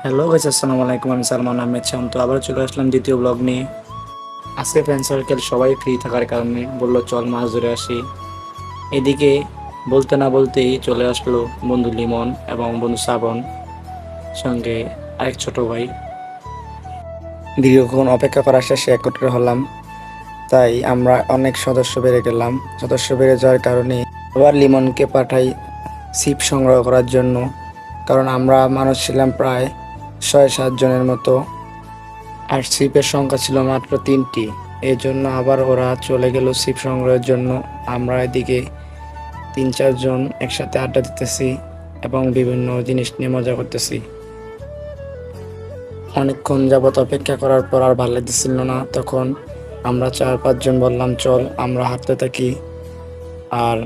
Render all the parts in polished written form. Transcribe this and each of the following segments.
Hello guys, আসসালামু আলাইকুম। আমি সালমান আহমেদ শান্ত আবার চলে আসলাম দ্বিতীয় ব্লগ নিয়ে। আজকে ফ্রেন্ড সার্কেল সবাই ফ্রি থাকার কারণে বললো চল মাছ ধরে আসি। এদিকে বলতে না বলতেই চলে আসলো বন্ধু লিমন এবং বন্ধু শ্রাবণ, সঙ্গে আরেক ছোট ভাই। দীর্ঘক্ষণ অপেক্ষা করার শেষে একত্র হলাম, তাই আমরা অনেক সদস্য বেড়ে গেলাম। সদস্য বেড়ে যাওয়ার কারণে আবার লিমনকে পাঠাই ছিপ সংগ্রহ করার জন্য, কারণ আমরা মানুষ ছিলাম প্রায় ৬-৭ জনের মতো, আর ছিপের সংখ্যা ছিল মাত্র ৩টি। এই জন্য আবার ওরা চলে গেল ছিপ সংগ্রহের জন্য। আমরা এদিকে ৩-৪ জন একসাথে আড্ডা দিতেছি এবং বিভিন্ন জিনিস নিয়ে মজা করতেছি। অনেকক্ষণ যাবত অপেক্ষা করার পর আর ভালো লাগতেছিল না, তখন আমরা ৪-৫ জন বললাম চল আমরা হাঁটতে থাকি। আর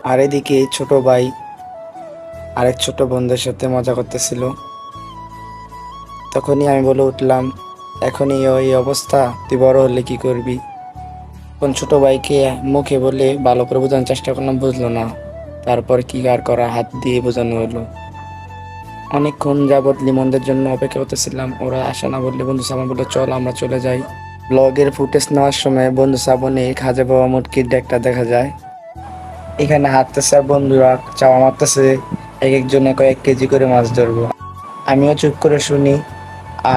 আর এদিকে ছোট ভাই আরেক ছোট বন্ধুদের সাথে মজা করতেছিল। তখনই আমি বলে উঠলাম, এখনই ওই অবস্থা, তুই বড় হলে কি করবি? কোন ছোট ভাইকে মুখে বলে ভালো করে বোঝানোর চেষ্টা করলাম, বুঝলো না। তারপর কি আর করা, হাত দিয়ে বোঝানো হলো। অনেকক্ষণ যাবৎ লিমনদের জন্য অপেক্ষা করতেছিলাম, ওরা আসে না বললে বন্ধু শ্রাবণ বললো চল আমরা চলে যাই। ব্লগের ফুটেজ নেওয়ার সময় বন্ধু শ্রাবণের খাজা বাবা মুটকির ডেকটা দেখা যায়। এখানে হাঁটতেছে আর বন্ধুরা চাওয়া মারতেছে এক একজনে কয়েক কেজি করে মাছ ধরবো। আমিও চুপ করে শুনি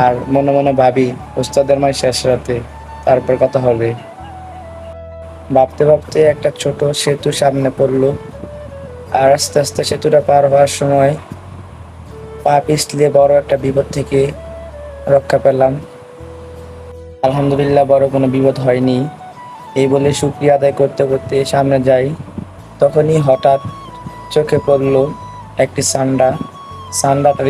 আর মনে মনে ভাবি ওস্তাদের মাই শেষ রাতে, তারপর কথা হবে। ভাবতে ভাবতে একটা ছোট সেতু সামনে পড়লো, আর আস্তে আস্তে সেতুটা পার হওয়ার সময় পা পিছলে বড় একটা বিপদ থেকে রক্ষা পেলাম। আলহামদুলিল্লাহ, বড় কোনো বিপদ হয়নি। এই বলে শুকরিয়া আদায় করতে করতে সামনে যাই, তখনই হঠাৎ চোখে পড়লো একটি সান্ডাটা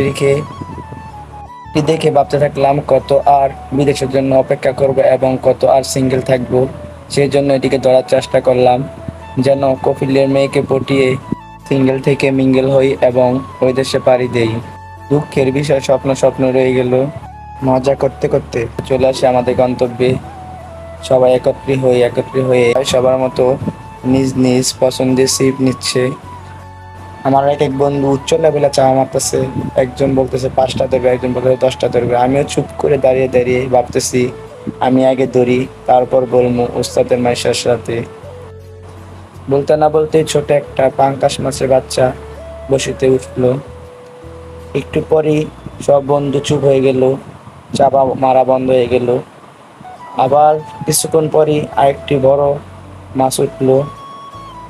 দেখে ভাবতে থাকলাম কত আর বিদেশের জন্য অপেক্ষা করব এবং কত আর সিঙ্গেল থাকবো। সেই জন্য এটিকে ধরার চেষ্টা করলাম, যেন কপিলের মেয়েকে পটিয়ে সিঙ্গেল থেকে মিঙ্গেল হই এবং ওই দেশে পাড়ি দেই। দুঃখের বিষয় স্বপ্ন স্বপ্ন রয়ে গেল। মজা করতে করতে চলে আসে আমাদের গন্তব্যে। সবাই একত্রিত হয়ে সবার মতো নিজ নিজ পছন্দের সিপ নিচ্ছে। আমার এক বন্ধু উচ্চ লেভেলে চাওয়া মারতেছে, একজন বলতেছে 5টা ধরবে, একজন বলতেছে 10টা ধরবে। আমিও চুপ করে দাঁড়িয়ে দাঁড়িয়ে ভাবতেছি আমি আগে ধরি, তারপর বলবো উস্তাদের মায়ের শেষ রাতে। বলতে না বলতেই ছোট একটা পাঙ্কাশ মাছের বাচ্চা বসিতে উঠলো। একটু পরই সব বন্ধু চুপ হয়ে গেল, চাপা মারা বন্ধ হয়ে গেল। আবার কিছুক্ষণ পরই আরেকটি বড় মাছ উঠলো।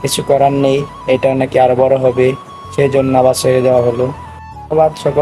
কিছু করার নেই, এটা নাকি আরো বড় হবে, সেই জন্য আবার ছেড়ে দেওয়া হলো। আবার সকল